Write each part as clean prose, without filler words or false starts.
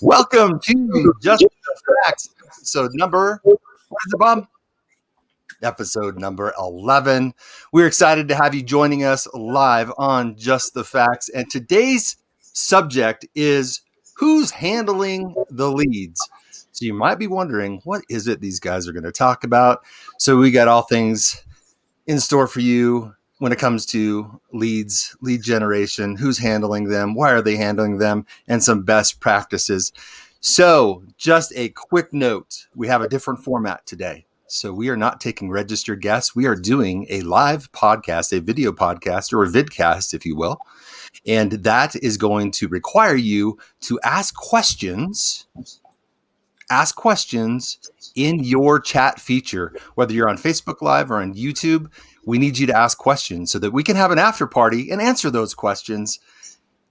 Welcome to Just the Facts, episode number, what is it, Bob? Episode number 11. We're excited to have you joining us live on Just the Facts. And today's subject is who's handling the leads. So you might be wondering, what is it these guys are going to talk about? So we got all things in store for you when it comes to leads, lead generation, who's handling them, why are they handling them, and some best practices. So just a quick note, we have a different format today. So we are not taking registered guests. We are doing a live podcast, a video podcast, or a vidcast, if you will. And that is going to require you to ask questions in your chat feature, whether you're on Facebook Live or on YouTube. We need you to ask questions so that we can have an after party and answer those questions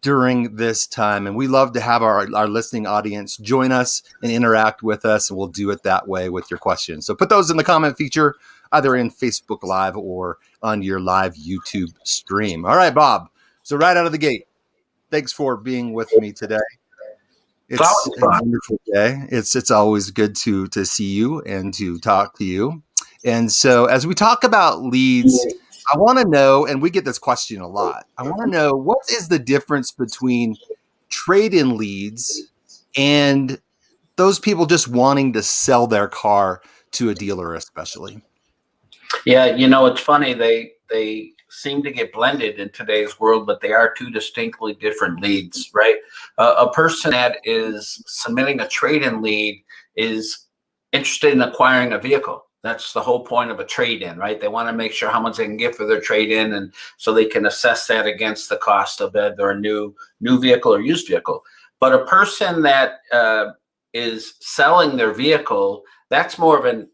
during this time. And we love to have our listening audience join us and interact with us, and we'll do it that way with your questions. So put those in the comment feature, either in Facebook Live or on your live YouTube stream. All right, Bob. So right out of the gate, thanks for being with me today. It's a wonderful day. It's always good to see you and to talk to you. And so as we talk about leads, I want to know, and we get this question a lot, I want to know, what is the difference between trade-in leads and those people just wanting to sell their car to a dealer especially? Yeah, it's funny. They seem to get blended in today's world, but they are two distinctly different leads, right? A person that is submitting a trade-in lead is interested in acquiring a vehicle. That's the whole point of a trade-in, right? They want to make sure how much they can get for their trade-in, and so they can assess that against the cost of either a new vehicle or used vehicle. But a person that is selling their vehicle, that's more of an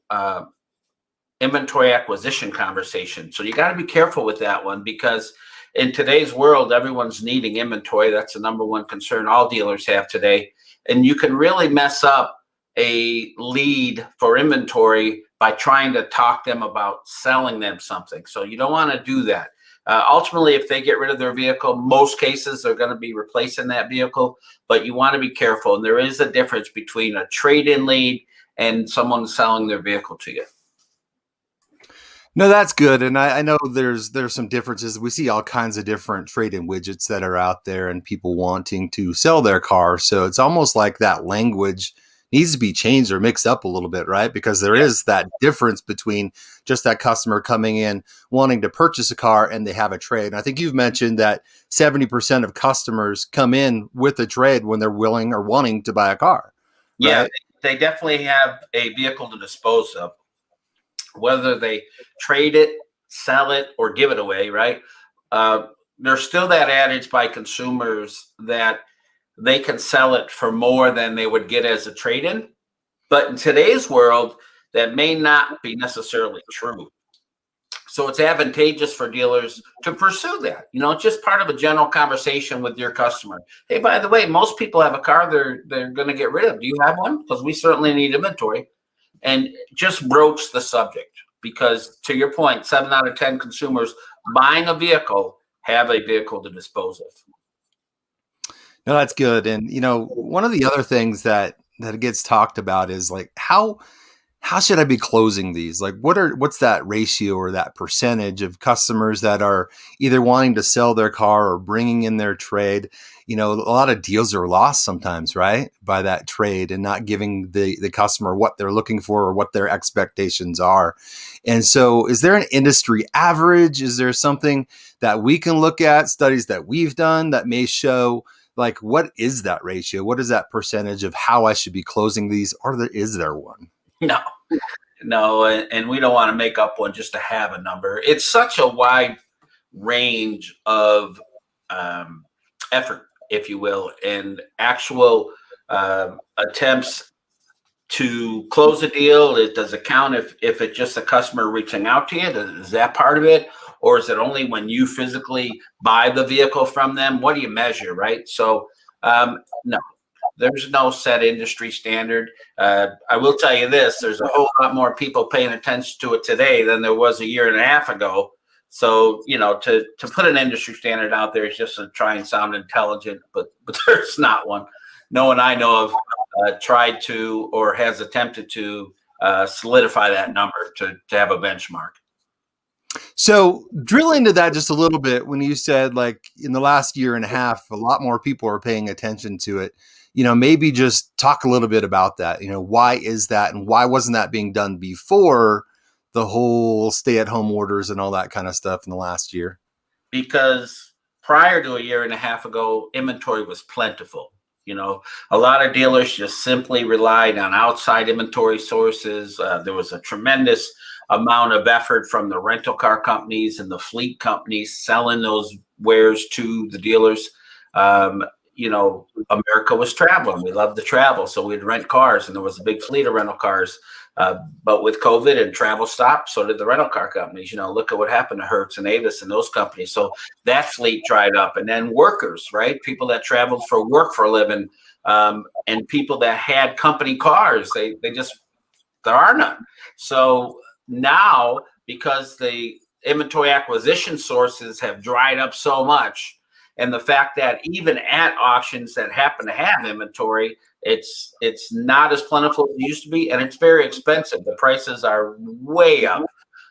inventory acquisition conversation. So you got to be careful with that one, because in today's world, everyone's needing inventory. That's the number one concern all dealers have today. And you can really mess up a lead for inventory by trying to talk them about selling them something. So you don't want to do that. Ultimately, if they get rid of their vehicle, most cases they're going to be replacing that vehicle, but you want to be careful. And there is a difference between a trade-in lead and someone selling their vehicle to you. No, that's good. And I know there's some differences. We see all kinds of different trade-in widgets that are out there and people wanting to sell their car. So it's almost like that language needs to be changed or mixed up a little bit, right? Because there is that difference between just that customer coming in wanting to purchase a car and they have a trade. And I think you've mentioned that 70% of customers come in with a trade when they're willing or wanting to buy a car. Yeah, right? they definitely have a vehicle to dispose of. Whether they trade it, sell it, or give it away, right? There's still that adage by consumers that they can sell it for more than they would get as a trade-in. But in today's world, that may not be necessarily true. So it's advantageous for dealers to pursue that. It's just part of a general conversation with your customer. Hey, by the way, most people have a car they're going to get rid of. Do you have one? Because we certainly need inventory. And just broach the subject, because to your point, 7 out of 10 consumers buying a vehicle have a vehicle to dispose of. No, that's good. And, one of the other things that gets talked about is like, how should I be closing these? Like, what's that ratio or that percentage of customers that are either wanting to sell their car or bringing in their trade? A lot of deals are lost sometimes, right, by that trade and not giving the customer what they're looking for or what their expectations are. And so is there an industry average? Is there something that we can look at, studies that we've done that may show, like, what is that ratio? What is that percentage of how I should be closing these? Or is there one? No, and we don't want to make up one just to have a number. It's such a wide range of effort, if you will, and actual attempts to close a deal. Does it count if it's just a customer reaching out to you? Is that part of it? Or is it only when you physically buy the vehicle from them? What do you measure, right? So, no. There's no set industry standard. I will tell you this, there's a whole lot more people paying attention to it today than there was a year and a half ago. So, to put an industry standard out there is just to try and sound intelligent, but there's not one. no one I know of tried to or has attempted to solidify that number to have a benchmark. So drill into that just a little bit when you said like in the last year and a half, a lot more people are paying attention to it. Maybe just talk a little bit about that. Why is that and why wasn't that being done before the whole stay-at-home orders and all that kind of stuff in the last year? Because prior to a year and a half ago, inventory was plentiful. A lot of dealers just simply relied on outside inventory sources. There was a tremendous amount of effort from the rental car companies and the fleet companies selling those wares to the dealers. America was traveling. We loved to travel, so we'd rent cars, and there was a big fleet of rental cars. But with COVID and travel stopped, so did the rental car companies. Look at what happened to Hertz and Avis and those companies. So that fleet dried up. And then workers, right? People that traveled for work for a living, and people that had company cars, there are none. So now, because the inventory acquisition sources have dried up so much, and the fact that even at auctions that happen to have inventory, it's not as plentiful as it used to be, and it's very expensive. The prices are way up.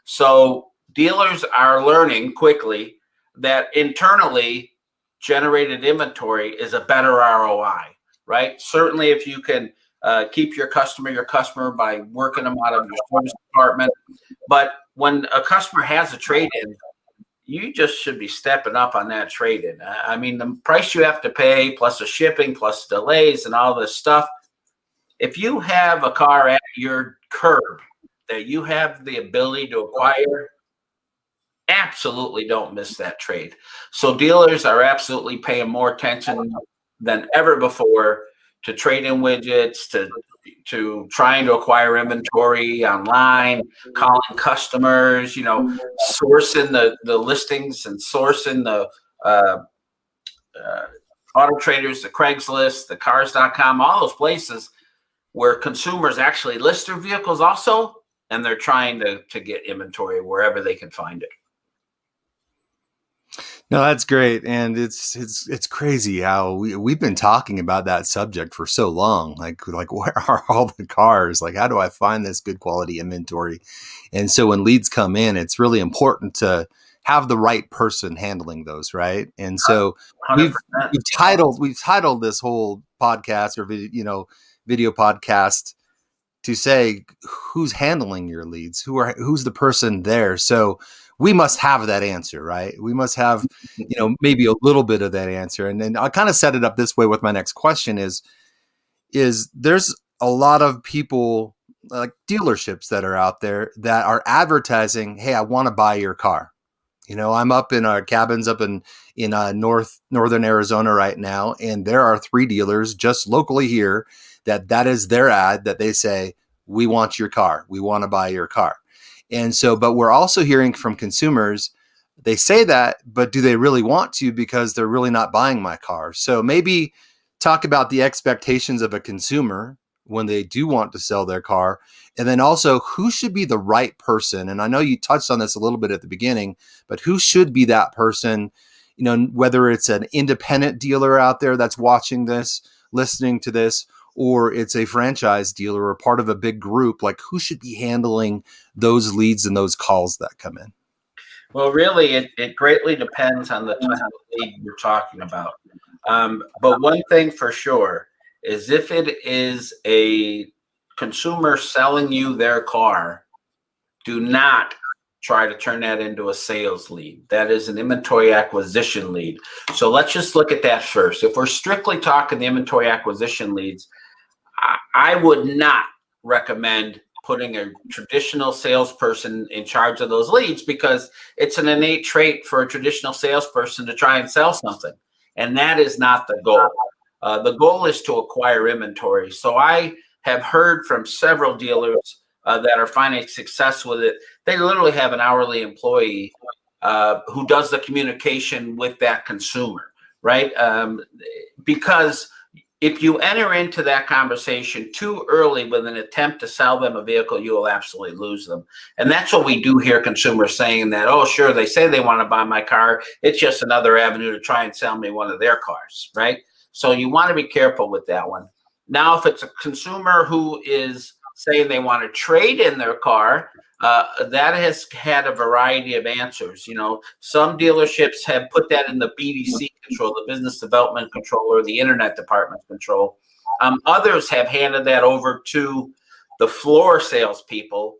So dealers are learning quickly that internally generated inventory is a better ROI, right? Certainly if you can keep your customer by working them out of your service department. But when a customer has a trade-in, you just should be stepping up on that trade-in. I mean, the price you have to pay, plus the shipping, plus delays and all this stuff. If you have a car at your curb that you have the ability to acquire, absolutely don't miss that trade. So dealers are absolutely paying more attention than ever before to trade-in widgets, to trying to acquire inventory online, calling customers, sourcing the listings and sourcing the Auto Traders, the Craigslist, the Cars.com, all those places where consumers actually list their vehicles also, and they're trying to get inventory wherever they can find it. No, that's great. And it's crazy how we've been talking about that subject for so long. Like where are all the cars? Like, how do I find this good quality inventory? And so when leads come in, it's really important to have the right person handling those, right? And so we've titled this whole podcast or video podcast to say who's handling your leads, who's the person there. So we must have that answer, right? We must have, maybe a little bit of that answer. And then I kind of set it up this way with my next question is there's a lot of people like dealerships that are out there that are advertising, hey, I want to buy your car. I'm up in our cabins up in northern Arizona right now. And there are 3 dealers just locally here that is their ad that they say, we want your car. We want to buy your car. And so, but we're also hearing from consumers, they say that, but do they really want to, because they're really not buying my car? So maybe talk about the expectations of a consumer when they do want to sell their car. And then also who should be the right person. And I know you touched on this a little bit at the beginning, but who should be that person, whether it's an independent dealer out there that's watching this, listening to this, or it's a franchise dealer or part of a big group, like who should be handling those leads and those calls that come in? Well, really, it greatly depends on the type of lead you're talking about. But one thing for sure is if it is a consumer selling you their car, do not try to turn that into a sales lead. That is an inventory acquisition lead. So let's just look at that first. If we're strictly talking the inventory acquisition leads, I would not recommend putting a traditional salesperson in charge of those leads, because it's an innate trait for a traditional salesperson to try and sell something. And that is not the goal. The goal is to acquire inventory. So I have heard from several dealers that are finding success with it. They literally have an hourly employee who does the communication with that consumer, right? Because if you enter into that conversation too early with an attempt to sell them a vehicle, you will absolutely lose them. And that's what we do hear consumers saying that, oh, sure, they say they want to buy my car. It's just another avenue to try and sell me one of their cars, right? So you want to be careful with that one. Now, if it's a consumer who is saying they want to trade in their car, that has had a variety of answers. Some dealerships have put that in the BDC control, the business development control, or the internet department control. Others have handed that over to the floor salespeople,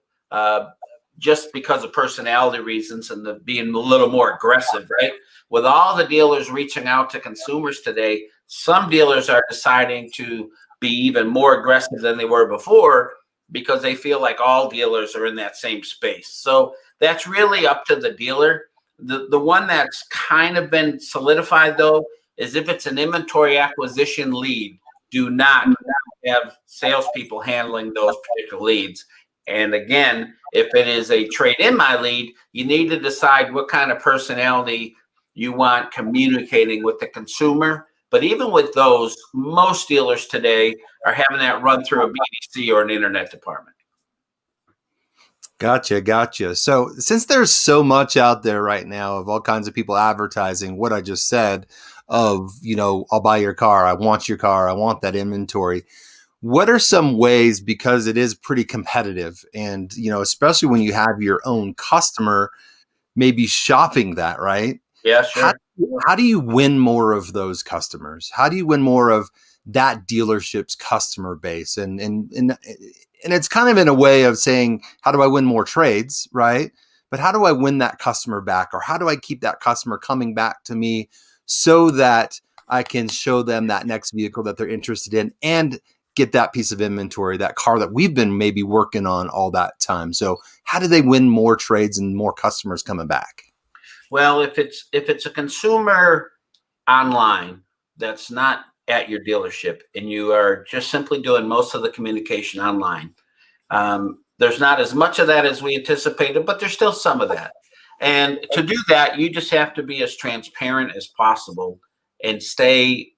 just because of personality reasons and being a little more aggressive, right? With all the dealers reaching out to consumers today, some dealers are deciding to be even more aggressive than they were before because they feel like all dealers are in that same space. So that's really up to the dealer. The one that's kind of been solidified, though, is if it's an inventory acquisition lead, do not have salespeople handling those particular leads. And again, if it is a trade in my lead, you need to decide what kind of personality you want communicating with the consumer. But even with those, most dealers today are having that run through a BDC or an internet department. Gotcha. So since there's so much out there right now of all kinds of people advertising what I just said of, I'll buy your car, I want your car, I want that inventory. What are some ways, because it is pretty competitive and, especially when you have your own customer maybe shopping that, right? Yeah, sure. How do you win more of those customers? How do you win more of that dealership's customer base? And it's kind of in a way of saying, how do I win more trades, right? But how do I win that customer back? Or how do I keep that customer coming back to me so that I can show them that next vehicle that they're interested in and get that piece of inventory, that car that we've been maybe working on all that time? So how do they win more trades and more customers coming back? Well, if it's a consumer online that's not at your dealership and you are just simply doing most of the communication online, there's not as much of that as we anticipated, but there's still some of that. And to do that, you just have to be as transparent as possible and stay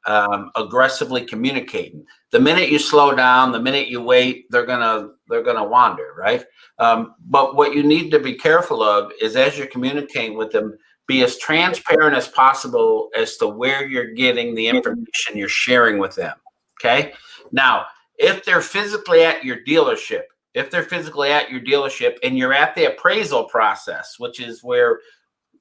aggressively communicating. The minute you slow down, the minute you wait, they're gonna wander, right? But what you need to be careful of is, as you're communicating with them, be as transparent as possible as to where you're getting the information you're sharing with them. Okay. Now, if they're physically at your dealership, and you're at the appraisal process, which is where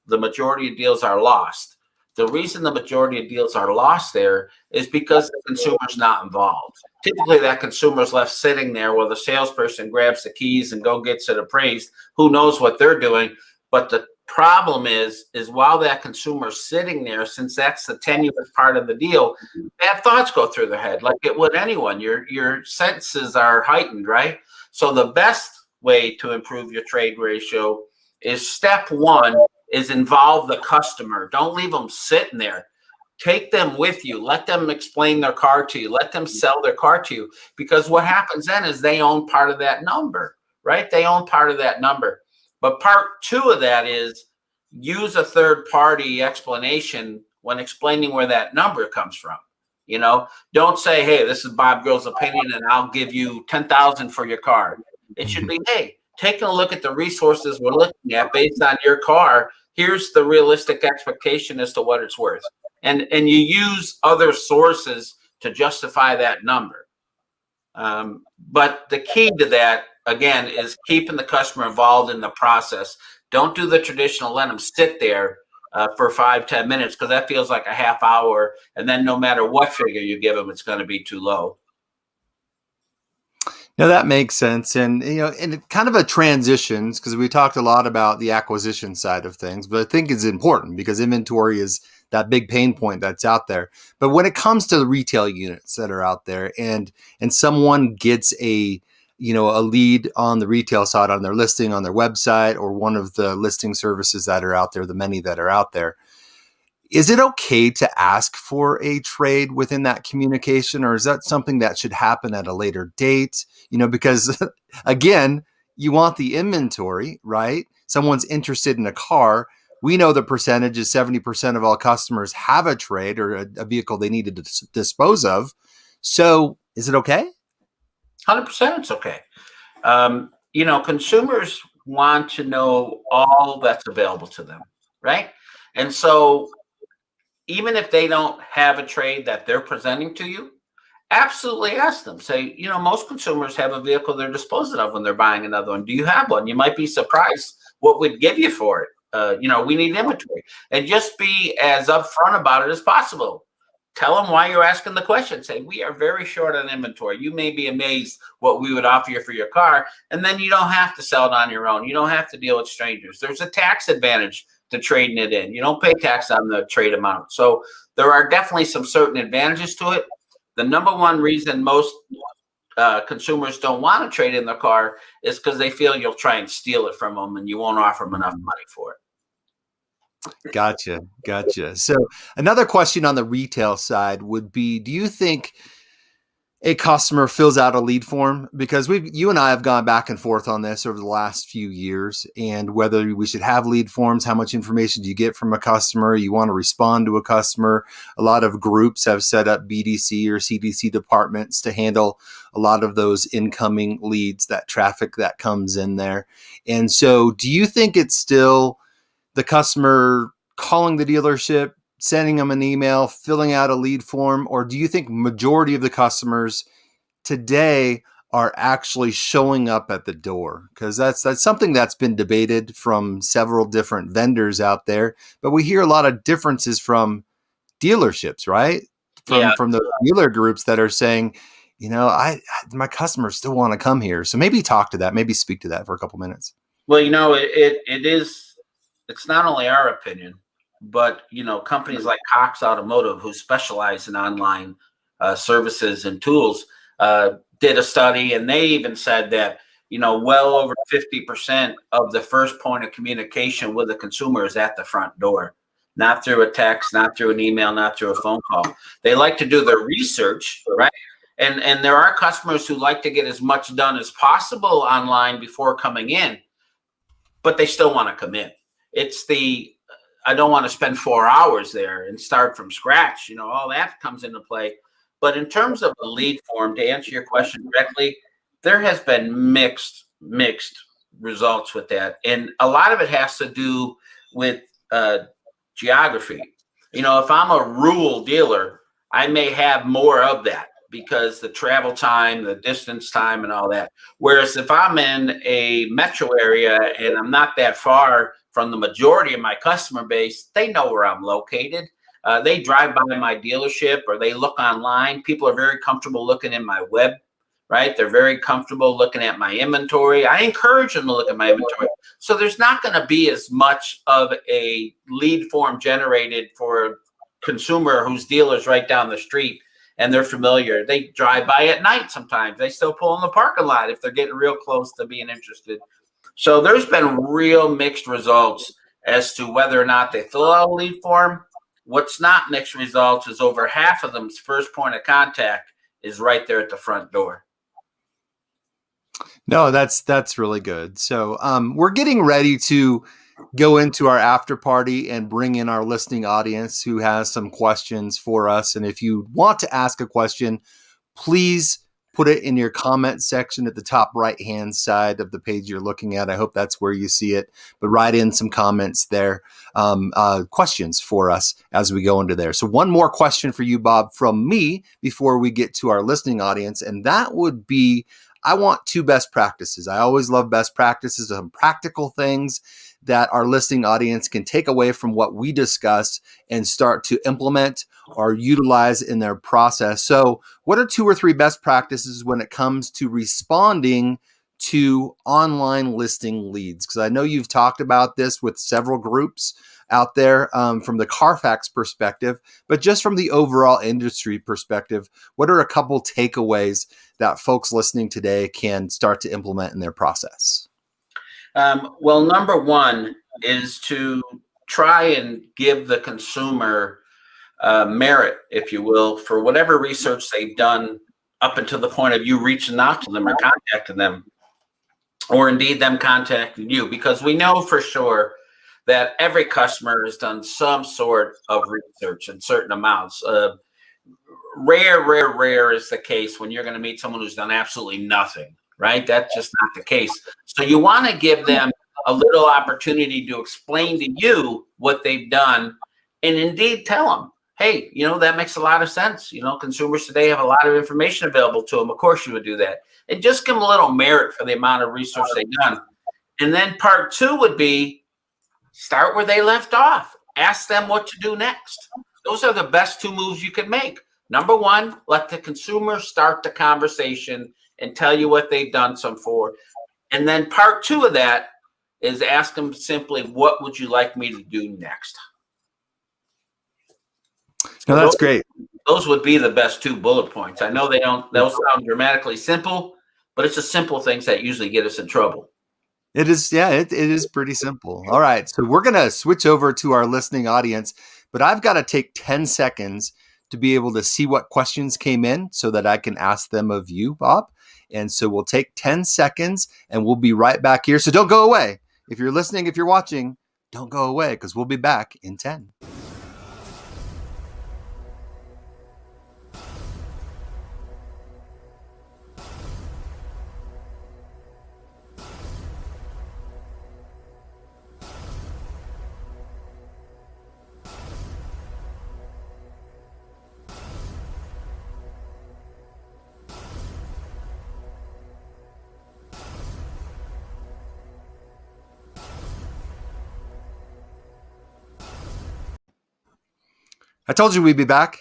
the majority of deals are lost. The reason the majority of deals are lost there is because the consumer's not involved. Typically, that consumer's left sitting there while the salesperson grabs the keys and gets it appraised. Who knows what they're doing? But the problem is while that consumer's sitting there, since that's the tenuous part of the deal, bad thoughts go through their head, like it would anyone. Your senses are heightened, right? So the best way to improve your trade ratio is step one is involve the customer. Don't leave them sitting there. Take them with you. Let them explain their car to you. Let them sell their car to you. Because what happens then is they own part of that number, right? They own part of that number. But part two of that is use a third party explanation when explaining where that number comes from. Don't say, hey, this is Bob Grill's opinion and I'll give you $10,000 for your car. It should be, hey, taking a look at the resources we're looking at based on your car. Here's the realistic expectation as to what it's worth. And you use other sources to justify that number. But the key to that, again, is keeping the customer involved in the process. Don't do the traditional, let them sit there for 5-10 minutes, because that feels like a half hour. And then no matter what figure you give them, it's going to be too low. No, that makes sense. And, and kind of a transitions, because we talked a lot about the acquisition side of things, but I think it's important because inventory is that big pain point that's out there. But when it comes to the retail units that are out there and someone gets a lead on the retail side, on their listing, on their website, or one of the listing services that are out there, the many that are out there, is it okay to ask for a trade within that communication, or is that something that should happen at a later date? Because again, you want the inventory, right? Someone's interested in a car. We know the percentage is 70% of all customers have a trade or a vehicle they need to dispose of. So is it okay? 100% it's okay. Consumers want to know all that's available to them, right? And so even if they don't have a trade that they're presenting to you, absolutely ask them. Say, most consumers have a vehicle they're disposing of when they're buying another one. Do you have one? You might be surprised what we'd give you for it. We need inventory. And just be as upfront about it as possible. Tell them why you're asking the question. Say, we are very short on inventory. You may be amazed what we would offer you for your car. And then you don't have to sell it on your own. You don't have to deal with strangers. There's a tax advantage to trading it in. You don't pay tax on the trade amount. So there are definitely some certain advantages to it. The number one reason most consumers don't want to trade in their car is because they feel you'll try and steal it from them and you won't offer them enough money for it. Gotcha. So another question on the retail side would be, do you think a customer fills out a lead form? Because you and I have gone back and forth on this over the last few years, and whether we should have lead forms, how much information do you get from a customer? You want to respond to a customer. A lot of groups have set up BDC or CDC departments to handle a lot of those incoming leads, that traffic that comes in there. And so do you think it's still the customer calling the dealership, sending them an email, filling out a lead form, or do you think majority of the customers today are actually showing up at the door? Because that's something that's been debated from several different vendors out there, but we hear a lot of differences from dealerships, right? From the dealer groups that are saying, my customers still want to come here. So maybe talk to that, maybe speak to that for a couple minutes. Well, it's not only our opinion, but companies like Cox Automotive, who specialize in online services and tools, did a study, and they even said that well over 50% of the first point of communication with the consumer is at the front door, not through a text, not through an email, not through a phone call. They like to do their research, right? And there are customers who like to get as much done as possible online before coming in, but they still want to come in. It's I don't want to spend 4 hours there and start from scratch. All that comes into play. But in terms of the lead form, to answer your question directly, there has been mixed results with that. And a lot of it has to do with geography. If I'm a rural dealer, I may have more of that because the travel time, the distance time, and all that. Whereas if I'm in a metro area and I'm not that far from the majority of my customer base, they know where I'm located. They drive by my dealership or they look online. People are very comfortable looking in my web, right? They're very comfortable looking at my inventory. I encourage them to look at my inventory. So there's not going to be as much of a lead form generated for a consumer whose dealer's right down the street and they're familiar. They drive by at night sometimes. They still pull in the parking lot if they're getting real close to being interested. So there's been real mixed results as to whether or not they fill out a lead form. What's not mixed results is over half of them's first point of contact is right there at the front door. No, that's really good. So we're getting ready to go into our after party and bring in our listening audience who has some questions for us. And if you want to ask a question, please put it in your comment section at the top right-hand side of the page you're looking at. I hope that's where you see it, but write in some comments there, questions for us as we go into there. So one more question for you, Bob, from me before we get to our listening audience, and that would be, I want 2 best practices. I always love best practices, some practical things that our listening audience can take away from what we discuss and start to implement or utilize in their process. So what are 2 or 3 best practices when it comes to responding to online listing leads? Because I know you've talked about this with several groups out there from the Carfax perspective, but just from the overall industry perspective, what are a couple takeaways that folks listening today can start to implement in their process? Well, number one is to try and give the consumer merit, if you will, for whatever research they've done up until the point of you reaching out to them or contacting them, or indeed them contacting you, because we know for sure that every customer has done some sort of research in certain amounts. Rare is the case when you're going to meet someone who's done absolutely nothing. Right? That's just not the case. So you want to give them a little opportunity to explain to you what they've done and indeed tell them, hey, that makes a lot of sense. Consumers today have a lot of information available to them. Of course you would do that. And just give them a little merit for the amount of research they've done. And then part 2 would be start where they left off. Ask them what to do next. Those are the best 2 moves you can make. Number 1, let the consumer start the conversation and tell you what they've done some for. And then part 2 of that is ask them simply, what would you like me to do next? No, that's great. Those would be the best 2 bullet points. I know they'll sound dramatically simple, but it's the simple things that usually get us in trouble. It is, yeah, it is pretty simple. All right, so we're going to switch over to our listening audience, but I've got to take 10 seconds to be able to see what questions came in so that I can ask them of you, Bob. And so we'll take 10 seconds and we'll be right back here. So don't go away. If you're listening, if you're watching, don't go away because we'll be back in 10. I told you we'd be back.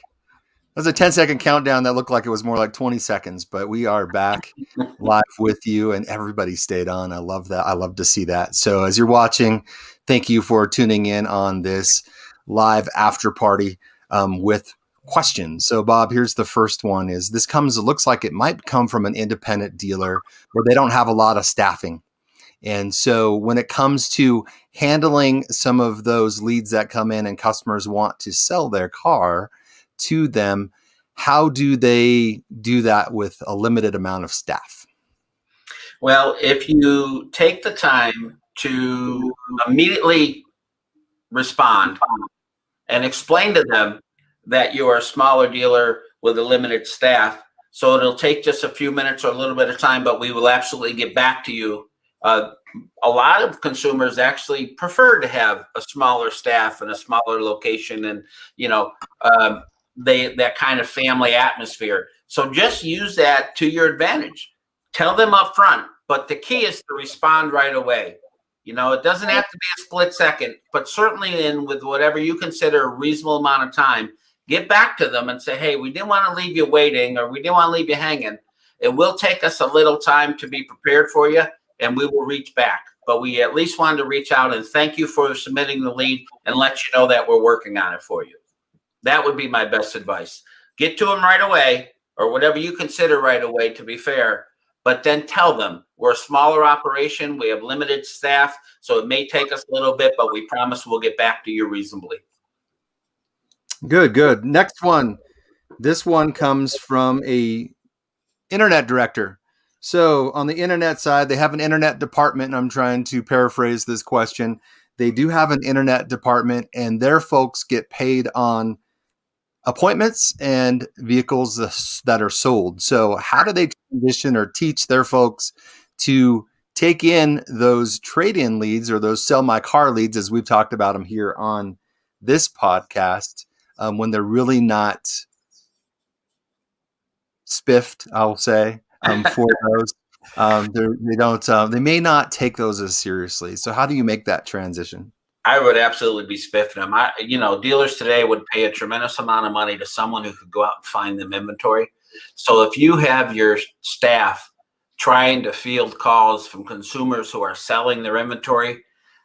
That was a 10-second countdown that looked like it was more like 20 seconds, but we are back live with you and everybody stayed on. I love that. I love to see that. So as you're watching, thank you for tuning in on this live after party with questions. So Bob, here's the first one it looks like it might come from an independent dealer where they don't have a lot of staffing. And so when it comes to handling some of those leads that come in and customers want to sell their car to them, how do they do that with a limited amount of staff? Well, if you take the time to immediately respond and explain to them that you are a smaller dealer with a limited staff, so it'll take just a few minutes or a little bit of time, but we will absolutely get back to you. A lot of consumers actually prefer to have a smaller staff and a smaller location and, that kind of family atmosphere. So just use that to your advantage. Tell them up front, but the key is to respond right away. It doesn't have to be a split second, but certainly with whatever you consider a reasonable amount of time, get back to them and say, hey, we didn't want to leave you waiting or we didn't want to leave you hanging. It will take us a little time to be prepared for you, and we will reach back. But we at least wanted to reach out and thank you for submitting the lead and let you know that we're working on it for you. That would be my best advice. Get to them right away, or whatever you consider right away, to be fair, but then tell them we're a smaller operation. We have limited staff, so it may take us a little bit, but we promise we'll get back to you reasonably. Good. Next one. This one comes from a internet director. So on the internet side, they have an internet department, and I'm trying to paraphrase this question. They do have an internet department, and their folks get paid on appointments and vehicles that are sold. So how do they transition or teach their folks to take in those trade-in leads or those sell my car leads, as we've talked about them here on this podcast, when they're really not spiffed, I'll say, for those. They may not take those as seriously. So how do you make that transition? I would absolutely be spiffing them. Dealers today would pay a tremendous amount of money to someone who could go out and find them inventory. So if you have your staff trying to field calls from consumers who are selling their inventory,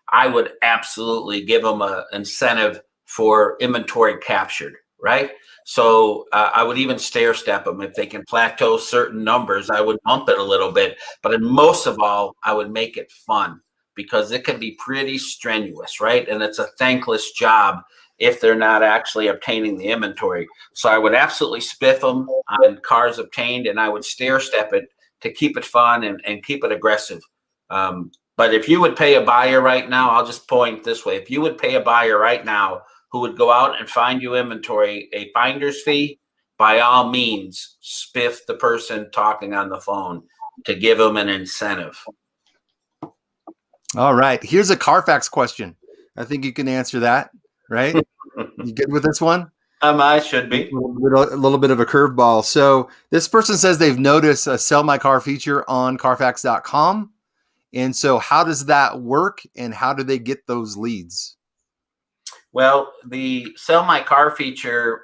I would absolutely give them an incentive for inventory captured, right? So I would even stair step them. If they can plateau certain numbers, I would bump it a little bit. But most of all, I would make it fun, because it can be pretty strenuous, right? And it's a thankless job if they're not actually obtaining the inventory. So I would absolutely spiff them on cars obtained, and I would stair step it to keep it fun and keep it aggressive. But if you would pay a buyer right now, I'll just point this way. If you would pay a buyer right now who would go out and find you inventory, a finder's fee, by all means, spiff the person talking on the phone to give them an incentive. All right. Here's a Carfax question. I think you can answer that. right? You good with this one? I should A be. little bit of a curveball. So this person says they've noticed a sell my car feature on Carfax.com. And so how does that work and how do they get those leads? Well, the sell my car feature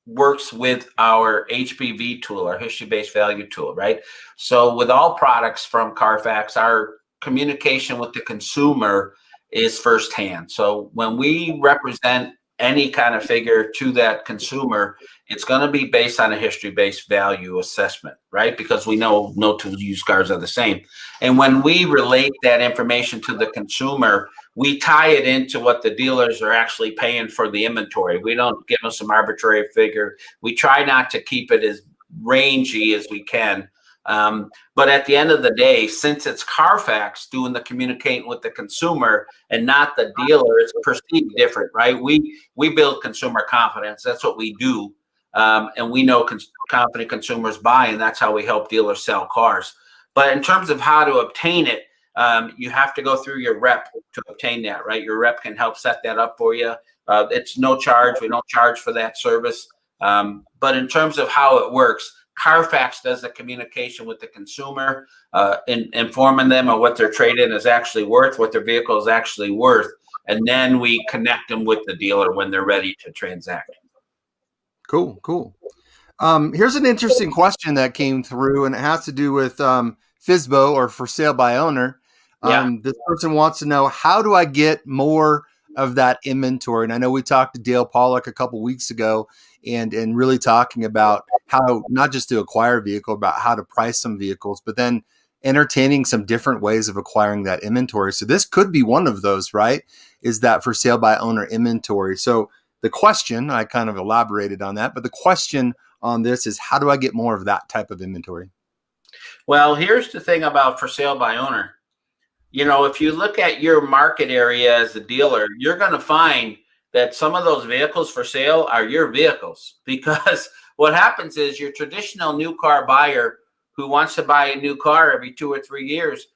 works with our HBV tool, our history-based value tool, right? So with all products from Carfax, our communication with the consumer is firsthand. So when we represent any kind of figure to that consumer, it's going to be based on a history-based value assessment, right? Because we know no two used cars are the same. And when we relate that information to the consumer, we tie it into what the dealers are actually paying for the inventory. We don't give them some arbitrary figure. We try not to keep it as rangy as we can. But at the end of the day, since it's Carfax doing the communicating with the consumer and not the dealer, it's perceived different, right? We build consumer confidence. That's what we do. And we know confident consumers buy, and that's how we help dealers sell cars. But in terms of how to obtain it, you have to go through your rep to obtain that, right? Your rep can help set that up for you. It's no charge. We don't charge for that service. But in terms of how it works, Carfax does the communication with the consumer, informing them of what their trade-in is actually worth, what their vehicle is actually worth. And then we connect them with the dealer when they're ready to transact. Cool. Here's an interesting question that came through, and it has to do with FSBO, or for sale by owner. This person wants to know, how do I get more of that inventory? And I know we talked to Dale Pollock a couple weeks ago and really talking about how not just to acquire a vehicle, about how to price some vehicles, but then entertaining some different ways of acquiring that inventory. So this could be one of those, right? Is that for sale by owner inventory? So the question, I kind of elaborated on that, but the question on this is, how do I get more of that type of inventory? Well, here's the thing about for sale by owner. You know, if you look at your market area as a dealer, you're going to find that some of those vehicles for sale are your vehicles, because what happens is your traditional new car buyer who wants to buy a new car every 2 or 3 years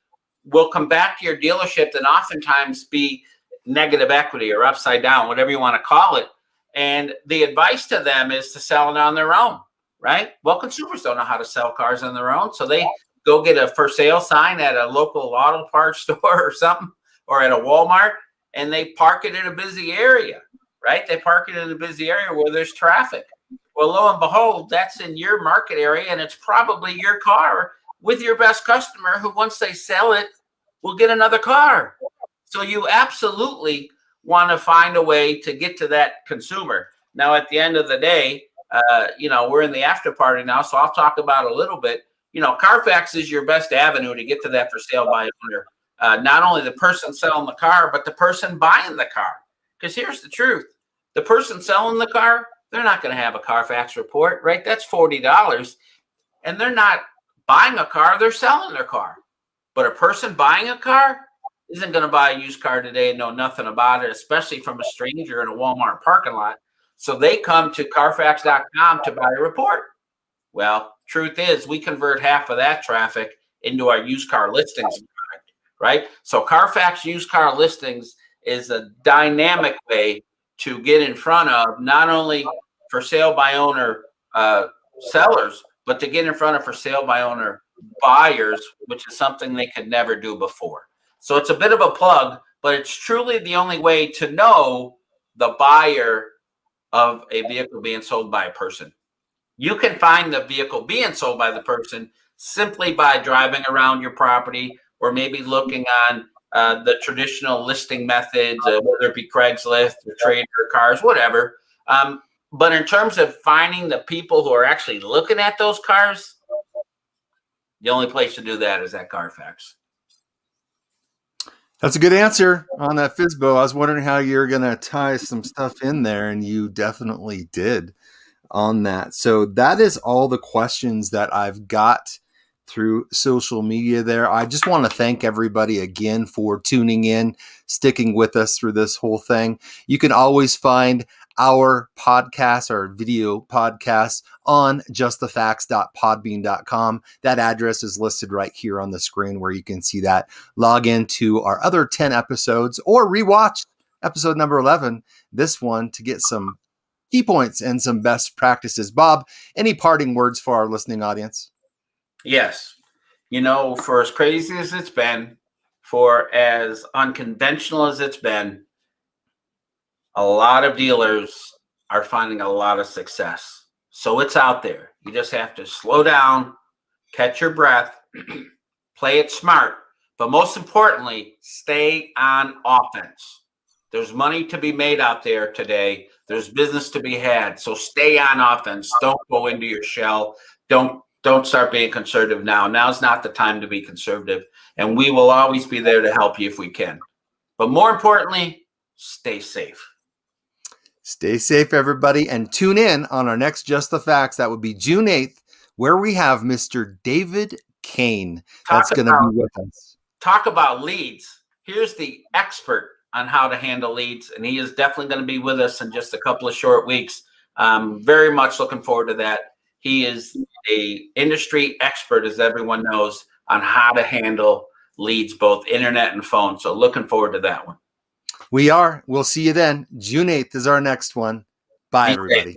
will come back to your dealership and oftentimes be negative equity or upside down, whatever you want to call it. And the advice to them is to sell it on their own, right? Well, consumers don't know how to sell cars on their own. So they go get a for sale sign at a local auto parts store or something, or at a Walmart, and they park it in a busy area, right? They park it in a busy area where there's traffic. Well, lo and behold, that's in your market area, and it's probably your car with your best customer who, once they sell it, will get another car. So you absolutely want to find a way to get to that consumer. Now, at the end of the day, we're in the after party now, so I'll talk about a little bit. Carfax is your best avenue to get to that for sale by owner. Not only the person selling the car, but the person buying the car. Because here's the truth. The person selling the car, they're not going to have a Carfax report, right? That's $40. And they're not buying a car, they're selling their car. But a person buying a car isn't going to buy a used car today and know nothing about it, especially from a stranger in a Walmart parking lot. So they come to Carfax.com to buy a report. Well, truth is, we convert half of that traffic into our used car listings product, right? So Carfax used car listings is a dynamic way to get in front of not only for sale by owner sellers, but to get in front of for sale by owner buyers, which is something they could never do before. So it's a bit of a plug, but it's truly the only way to know the buyer of a vehicle being sold by a person. You can find the vehicle being sold by the person simply by driving around your property, or maybe looking on the traditional listing methods, whether it be Craigslist or Trader Cars, whatever. But in terms of finding the people who are actually looking at those cars, the only place to do that is at Carfax. That's a good answer on that FSBO. I was wondering how you're going to tie some stuff in there, and you definitely did on that. So that is all the questions that I've got through social media there. I just want to thank everybody again for tuning in, sticking with us through this whole thing. You can always find our podcast, our video podcasts, on justthefacts.podbean.com. That address is listed right here on the screen where you can see that. Log into our other 10 episodes or rewatch episode number 11, this one to get some key points and some best practices. Bob, any parting words for our listening audience? Yes. You know, for as crazy as it's been, for as unconventional as it's been, a lot of dealers are finding a lot of success. So it's out there. You just have to slow down, catch your breath, play it smart, but most importantly, stay on offense. There's money to be made out there today. There's business to be had. So stay on offense. Don't go into your shell. Don't start being conservative now. Now's not the time to be conservative. And we will always be there to help you if we can. But more importantly, stay safe. Stay safe, everybody, and tune in on our next Just the Facts. That would be June 8th, where we have Mr. David Kane. That's going to be with us. Talk about leads. Here's the expert on how to handle leads, and he is definitely going to be with us in just a couple of short weeks. Very much looking forward to that. He is a industry expert, as everyone knows, on how to handle leads, both internet and phone. So looking forward to that one. We are. We'll see you then. June 8th is our next one. Bye, everybody.